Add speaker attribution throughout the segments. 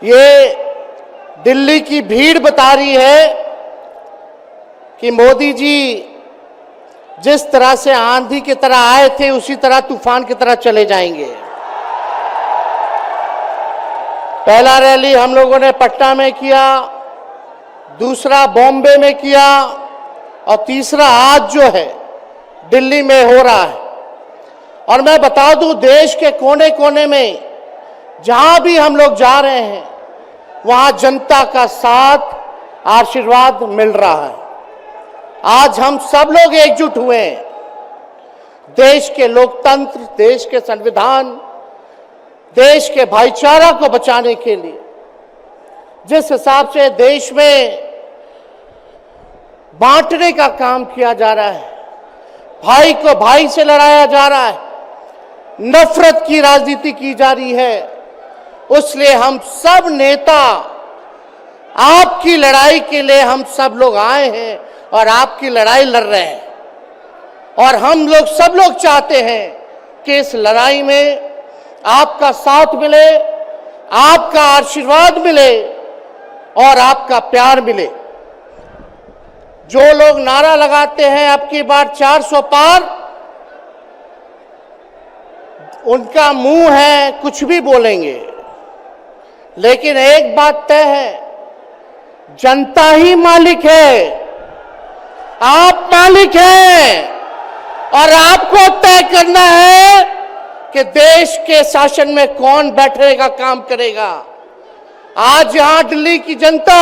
Speaker 1: ये दिल्ली की भीड़ बता रही है कि मोदी जी जिस तरह से आंधी की तरह आए थे उसी तरह तूफान की तरह चले जाएंगे। पहला रैली हम लोगों ने पटना में किया, दूसरा बॉम्बे में किया और तीसरा आज जो है दिल्ली में हो रहा है। और मैं बता दूं, देश के कोने कोने में जहां भी हम लोग जा रहे हैं वहां जनता का साथ, आशीर्वाद मिल रहा है। आज हम सब लोग एकजुट हुए हैं देश के लोकतंत्र, देश के संविधान, देश के भाईचारा को बचाने के लिए। जिस हिसाब से देश में बांटने का काम किया जा रहा है, भाई को भाई से लड़ाया जा रहा है, नफरत की राजनीति की जा रही है, उसलिए हम सब नेता आपकी लड़ाई के लिए हम सब लोग आए हैं और आपकी लड़ाई लड़ रहे हैं। और हम लोग सब लोग चाहते हैं कि इस लड़ाई में आपका साथ मिले, आपका आशीर्वाद मिले और आपका प्यार मिले। जो लोग नारा लगाते हैं अब की बार 400 पार, उनका मुंह है कुछ भी बोलेंगे, लेकिन एक बात तय है, जनता ही मालिक है, आप मालिक हैं और आपको तय करना है कि देश के शासन में कौन बैठने का काम करेगा। आज यहां दिल्ली की जनता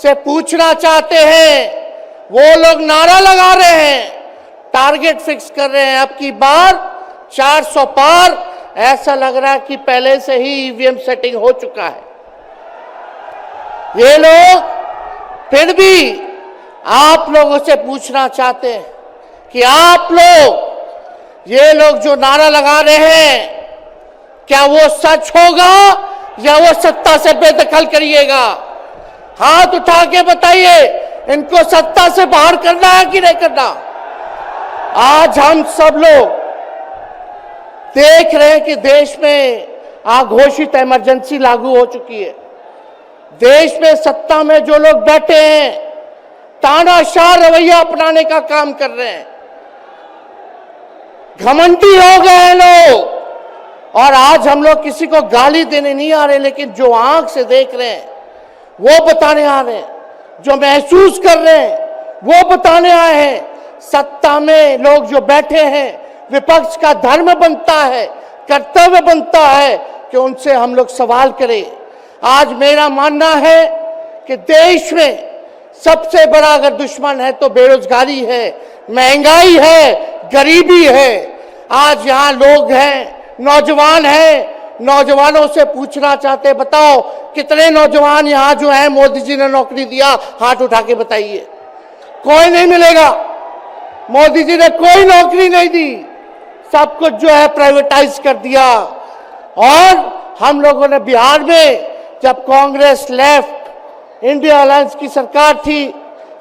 Speaker 1: से पूछना चाहते हैं, वो लोग नारा लगा रहे हैं, टारगेट फिक्स कर रहे हैं अब की बार 400 पार। ऐसा लग रहा है कि पहले से ही ईवीएम सेटिंग हो चुका है। ये लोग फिर भी आप लोगों से पूछना चाहते हैं कि आप लोग, ये लोग जो नारा लगा रहे हैं, क्या वो सच होगा या वो सत्ता से बेदखल करिएगा? हाथ उठा के बताइए, इनको सत्ता से बाहर करना है कि नहीं करना? आज हम सब लोग देख रहे हैं कि देश में अघोषित इमरजेंसी लागू हो चुकी है। देश में सत्ता में जो लोग बैठे हैं तानाशाह रवैया अपनाने का काम कर रहे हैं, घमंडी हो गए हैं लोग। और आज हम लोग किसी को गाली देने नहीं आ रहे, लेकिन जो आंख से देख रहे हैं वो बताने आ रहे हैं, जो महसूस कर रहे हैं वो बताने आए हैं। सत्ता में लोग जो बैठे हैं, विपक्ष का धर्म बनता है, कर्तव्य बनता है कि उनसे हम लोग सवाल करें। आज मेरा मानना है कि देश में सबसे बड़ा अगर दुश्मन है तो बेरोजगारी है, महंगाई है, गरीबी है। आज यहाँ लोग हैं, नौजवान हैं, नौजवानों से पूछना चाहते, बताओ कितने नौजवान यहाँ जो हैं मोदी जी ने नौकरी दिया? हाथ उठा के बताइए। कोई नहीं मिलेगा। मोदी जी ने कोई नौकरी नहीं दी, सब कुछ जो है प्राइवेटाइज कर दिया। और हम लोगों ने बिहार में जब कांग्रेस लेफ्ट इंडिया अलायंस की सरकार थी,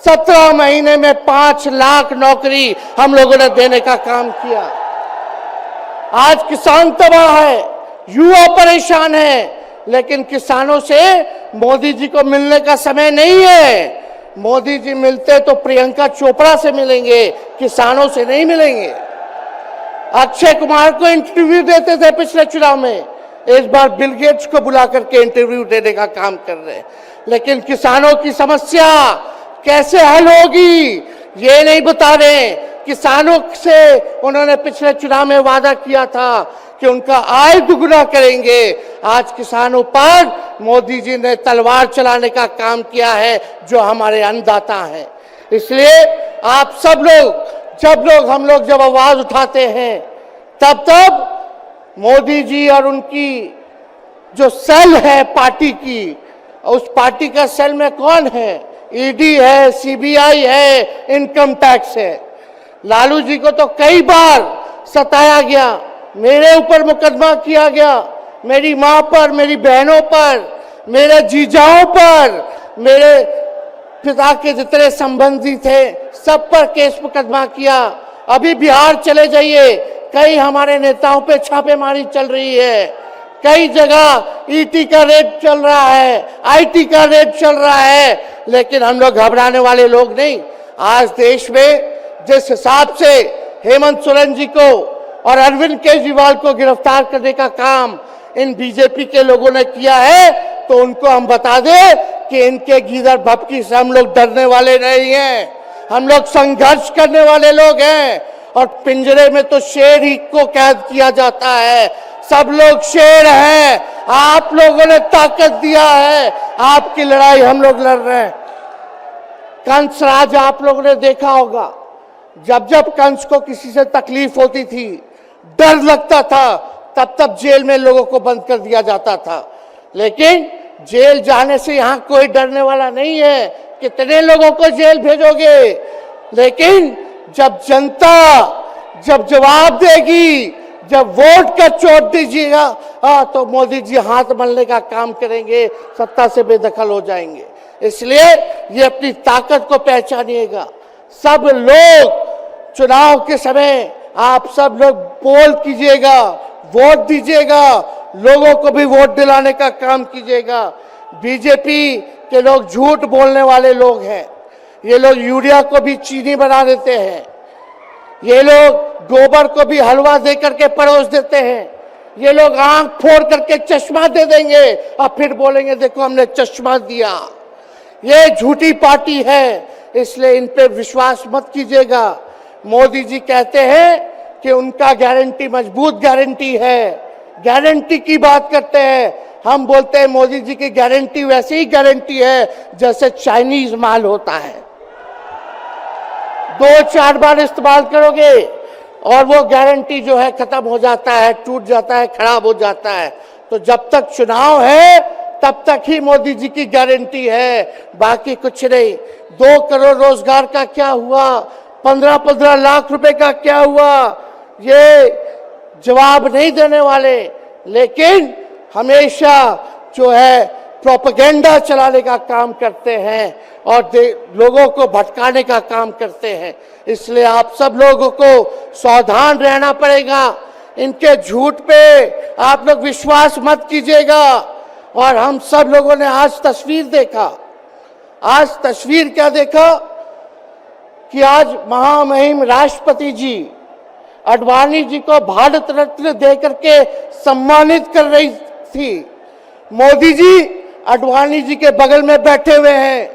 Speaker 1: 17 महीने में 5 लाख नौकरी हम लोगों ने देने का काम किया। आज किसान तबाह है, युवा परेशान है, लेकिन किसानों से मोदी जी को मिलने का समय नहीं है। मोदी जी मिलते तो प्रियंका चोपड़ा से मिलेंगे, किसानों से नहीं मिलेंगे। अक्षय कुमार को इंटरव्यू देते थे पिछले चुनाव में, इस बार बिल गेट्स को बुला करके इंटरव्यू देने का काम कर रहे हैं। लेकिन किसानों की समस्या कैसे हल होगी ये नहीं बता रहे। किसानों से उन्होंने पिछले चुनाव में वादा किया था कि उनका आय दुगुना करेंगे। आज किसानों पर मोदी जी ने तलवार चलाने का काम किया है, जो हमारे अन्नदाता हैं। इसलिए आप सब लोग, हम लोग जब आवाज उठाते हैं, तब मोदी जी और उनकी जो सेल है पार्टी की, उस पार्टी का सेल में कौन है? ईडी है, सीबीआई है, इनकम टैक्स है। लालू जी को तो कई बार सताया गया, मेरे ऊपर मुकदमा किया गया, मेरी मां पर, मेरी बहनों पर, मेरे जीजाओं पर, मेरे पिता के जितने संबंधी थे सब पर केस मुकदमा किया। अभी बिहार चले जाइए, कई हमारे नेताओं पे छापेमारी चल रही है, कई जगह ईटी का रेट चल रहा है, आईटी का रेट चल रहा है, लेकिन हम लोग घबराने वाले लोग नहीं। आज देश में जिस हिसाब से हेमंत सोरेन जी को और अरविंद केजरीवाल को गिरफ्तार करने का काम इन बीजेपी के लोगों ने किया है, तो उनको हम बता दें कि इनके गीदड़ भपकी से हम लोग डरने वाले नहीं हैं। हम लोग संघर्ष करने वाले लोग हैं। और पिंजरे में तो शेर ही को कैद किया जाता है। सब लोग शेर हैं। आप लोगों ने ताकत दिया है, आपकी लड़ाई हम लोग लड़ रहे हैं। कंस राज आप लोगों ने देखा होगा, जब जब कंस को किसी से तकलीफ होती थी, डर लगता था, तब तब जेल में लोगों को बंद कर दिया जाता था। लेकिन जेल जाने से यहां कोई डरने वाला नहीं है। कितने लोगों को जेल भेजोगे? लेकिन जब जनता जब जवाब देगी, जब वोट का चोट दीजिएगा, तो मोदी जी हाथ मलने का काम करेंगे, सत्ता से बेदखल हो जाएंगे। इसलिए ये अपनी ताकत को पहचानिएगा। सब लोग चुनाव के समय आप सब लोग पोल कीजिएगा, वोट दीजिएगा, लोगों को भी वोट दिलाने का काम कीजिएगा। बीजेपी के लोग झूठ बोलने वाले लोग हैं। ये लोग यूरिया को भी चीनी बना देते हैं। ये लोग गोबर को भी हलवा दे करके परोस देते हैं। ये लोग आंख फोड़ करके चश्मा दे देंगे और फिर बोलेंगे देखो हमने चश्मा दिया। ये झूठी पार्टी है, इसलिए इन पे विश्वास मत कीजिएगा। मोदी जी कहते हैं कि उनका गारंटी मजबूत गारंटी है, गारंटी की बात करते हैं। हम बोलते हैं मोदी जी की गारंटी वैसे ही गारंटी है जैसे चाइनीज माल होता है। 2-4 बार इस्तेमाल करोगे और वो गारंटी जो है खत्म हो जाता है, टूट जाता है, खराब हो जाता है। तो जब तक चुनाव है तब तक ही मोदी जी की गारंटी है, बाकी कुछ नहीं। 2 करोड़ रोजगार का क्या हुआ? 15-15 लाख रुपए का क्या हुआ? ये जवाब नहीं देने वाले, लेकिन हमेशा जो है प्रोपेगेंडा चलाने का काम करते हैं और लोगों को भटकाने का काम करते हैं। इसलिए आप सब लोगों को सावधान रहना पड़ेगा। इनके झूठ पे आप लोग विश्वास मत कीजिएगा। और हम सब लोगों ने आज तस्वीर देखा। आज तस्वीर क्या देखा कि आज महामहिम राष्ट्रपति जी आडवाणी जी को भारत रत्न देकर के सम्मानित कर रही थी। मोदी जी आडवाणी जी के बगल में बैठे हुए हैं,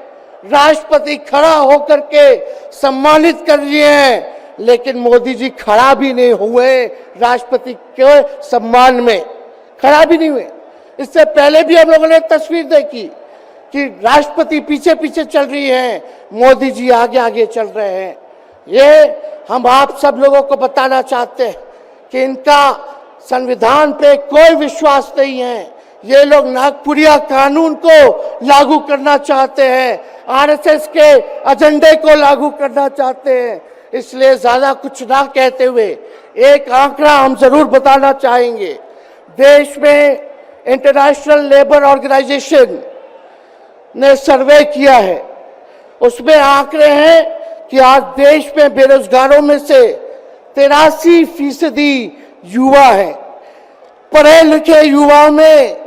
Speaker 1: राष्ट्रपति खड़ा होकर के सम्मानित कर रहे हैं, लेकिन मोदी जी खड़ा भी नहीं हुए राष्ट्रपति के सम्मान में, खड़ा भी नहीं हुए। इससे पहले भी हम लोगों ने तस्वीर देखी कि राष्ट्रपति पीछे पीछे चल रही है, मोदी जी आगे आगे चल रहे हैं। ये हम आप सब लोगों को बताना चाहते हैं कि इनका संविधान पे कोई विश्वास नहीं है। ये लोग नागपुरिया कानून को लागू करना चाहते हैं, आरएसएस के एजेंडे को लागू करना चाहते हैं। इसलिए ज्यादा कुछ ना कहते हुए एक आंकड़ा हम जरूर बताना चाहेंगे। देश में इंटरनेशनल लेबर ऑर्गेनाइजेशन ने सर्वे किया है, उसमें आंकड़े हैं कि आज देश में बेरोजगारों में से 83% युवा है। पढ़े लिखे युवाओं में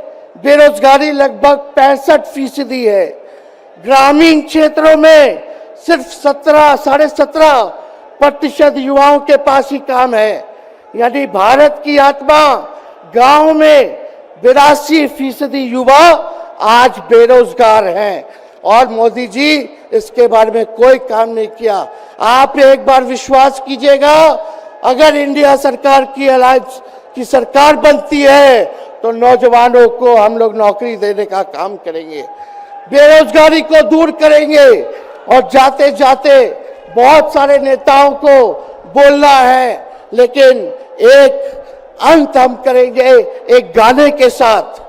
Speaker 1: बेरोजगारी लगभग 65% है। ग्रामीण क्षेत्रों में सिर्फ 17.5% युवाओं के पास ही काम है। यानी भारत की आत्मा गांव में 82% युवा आज बेरोजगार हैं और मोदी जी इसके बारे में कोई काम नहीं किया। आप एक बार विश्वास कीजिएगा, अगर इंडिया सरकार की अलायंस की सरकार बनती है तो नौजवानों को हम लोग नौकरी देने का काम करेंगे, बेरोजगारी को दूर करेंगे। और जाते जाते बहुत सारे नेताओं को बोलना है, लेकिन एक अंत हम करेंगे एक गाने के साथ।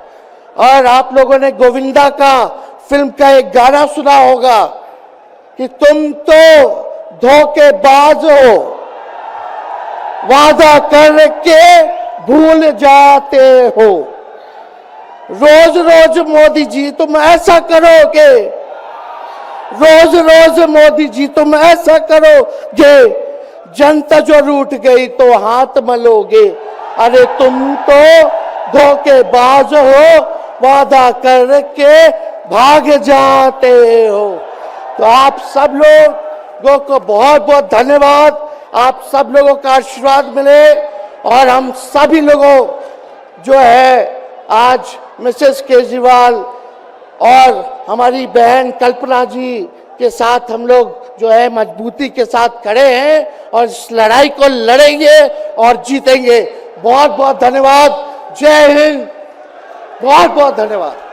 Speaker 1: और आप लोगों ने गोविंदा का फिल्म का एक गाना सुना होगा कि तुम तो धोखेबाज हो, वादा करके भूल जाते हो। रोज रोज मोदी जी तुम ऐसा करोगे, रोज रोज मोदी जी तुम ऐसा करोगे, जनता जो रूठ गई तो हाथ मलोगे। अरे तुम तो धोखेबाज हो, वादा करके भाग जाते हो। तो आप सब लोगों को बहुत बहुत धन्यवाद। आप सब लोगों का आशीर्वाद मिले और हम सभी लोगों जो है आज मिसेस केजरीवाल और हमारी बहन कल्पना जी के साथ हम लोग जो है मजबूती के साथ खड़े हैं और इस लड़ाई को लड़ेंगे और जीतेंगे। बहुत बहुत धन्यवाद। जय हिंद। बहुत बहुत धन्यवाद।